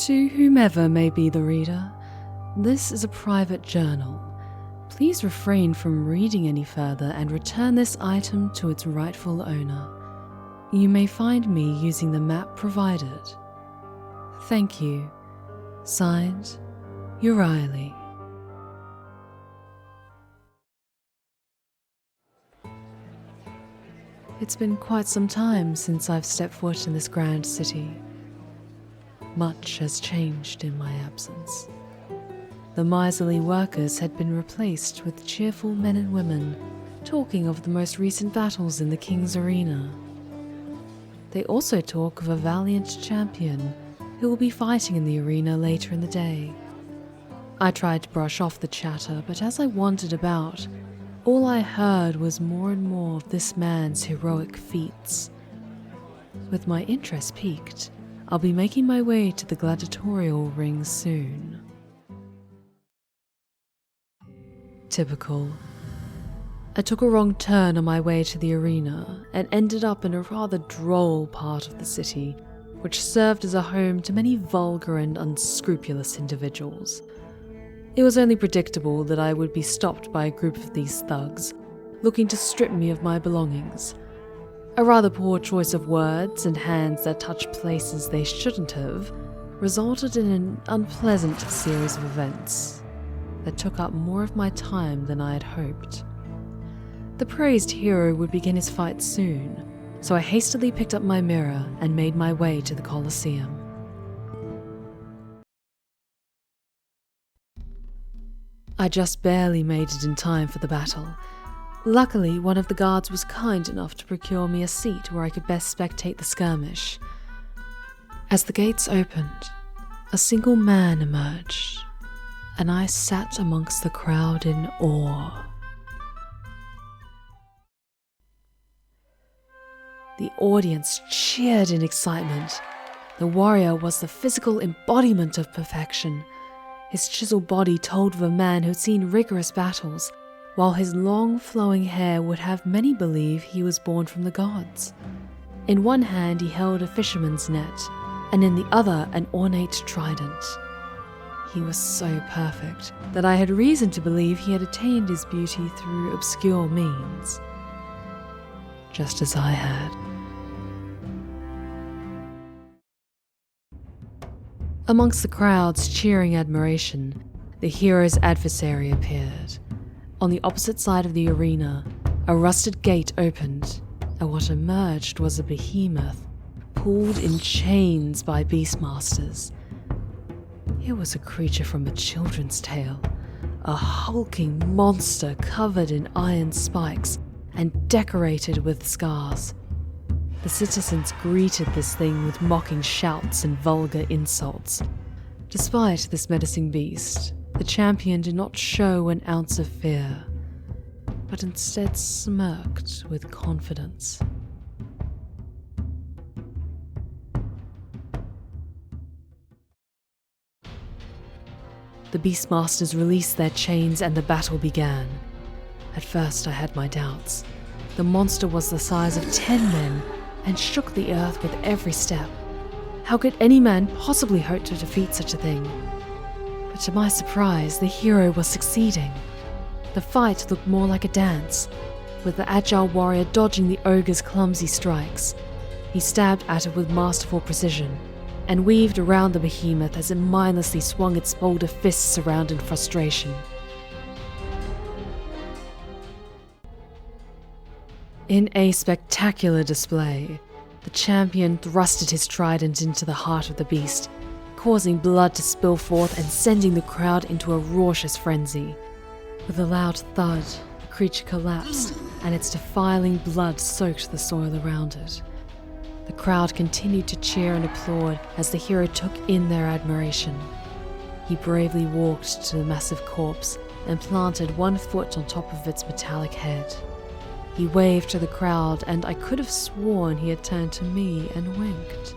To whomever may be the reader, this is a private journal. Please refrain from reading any further and return this item to its rightful owner. You may find me using the map provided. Thank you. Signed, Uriah. It's been quite some time since I've stepped foot in this grand city. Much has changed in my absence. The miserly workers had been replaced with cheerful men and women talking of the most recent battles in the King's Arena. They also talk of a valiant champion who will be fighting in the arena later in the day. I tried to brush off the chatter, but as I wandered about, all I heard was more and more of this man's heroic feats. With my interest piqued, I'll be making my way to the gladiatorial ring soon. Typical. I took a wrong turn on my way to the arena and ended up in a rather droll part of the city, which served as a home to many vulgar and unscrupulous individuals. It was only predictable that I would be stopped by a group of these thugs, looking to strip me of my belongings. A rather poor choice of words and hands that touched places they shouldn't have resulted in an unpleasant series of events that took up more of my time than I had hoped. The praised hero would begin his fight soon, so I hastily picked up my mirror and made my way to the Colosseum. I just barely made it in time for the battle. Luckily, one of the guards was kind enough to procure me a seat where I could best spectate the skirmish. As the gates opened, a single man emerged, and I sat amongst the crowd in awe. The audience cheered in excitement. The warrior was the physical embodiment of perfection. His chiseled body told of a man who'd seen rigorous battles, while his long flowing hair would have many believe he was born from the gods. In one hand he held a fisherman's net, and in the other an ornate trident. He was so perfect that I had reason to believe he had attained his beauty through obscure means, just as I had. Amongst the crowd's cheering admiration, the hero's adversary appeared. On the opposite side of the arena, a rusted gate opened, and what emerged was a behemoth, pulled in chains by beastmasters. It was a creature from a children's tale, a hulking monster covered in iron spikes and decorated with scars. The citizens greeted this thing with mocking shouts and vulgar insults. Despite this menacing beast, the champion did not show an ounce of fear, but instead smirked with confidence. The beastmasters released their chains and the battle began. At first I had my doubts. The monster was the size of 10 men and shook the earth with every step. How could any man possibly hope to defeat such a thing? But to my surprise, the hero was succeeding. The fight looked more like a dance, with the agile warrior dodging the ogre's clumsy strikes. He stabbed at it with masterful precision, and weaved around the behemoth as it mindlessly swung its boulder fists around in frustration. In a spectacular display, the champion thrusted his trident into the heart of the beast, causing blood to spill forth and sending the crowd into a raucous frenzy. With a loud thud, the creature collapsed, and its defiling blood soaked the soil around it. The crowd continued to cheer and applaud as the hero took in their admiration. He bravely walked to the massive corpse and planted one foot on top of its metallic head. He waved to the crowd, and I could have sworn he had turned to me and winked.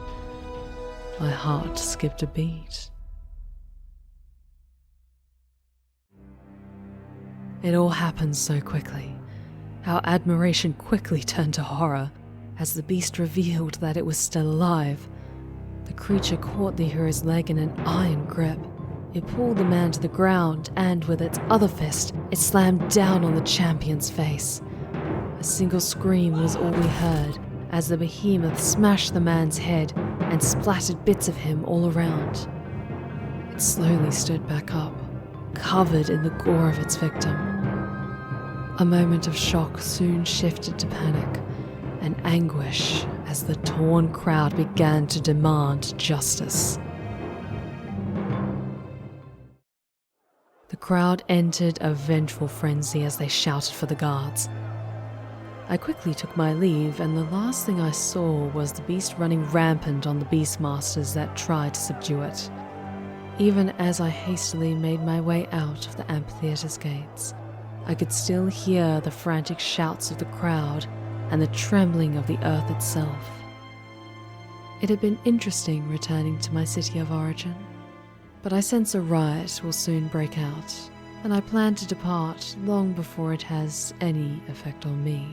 My heart skipped a beat. It all happened so quickly. Our admiration quickly turned to horror as the beast revealed that it was still alive. The creature caught the hero's leg in an iron grip. It pulled the man to the ground, and with its other fist, it slammed down on the champion's face. A single scream was all we heard as the behemoth smashed the man's head and splattered bits of him all around. It slowly stood back up, covered in the gore of its victim. A moment of shock soon shifted to panic and anguish as the torn crowd began to demand justice. The crowd entered a vengeful frenzy as they shouted for the guards. I quickly took my leave, and the last thing I saw was the beast running rampant on the beastmasters that tried to subdue it. Even as I hastily made my way out of the amphitheater's gates, I could still hear the frantic shouts of the crowd and the trembling of the earth itself. It had been interesting returning to my city of origin, but I sense a riot will soon break out, and I plan to depart long before it has any effect on me.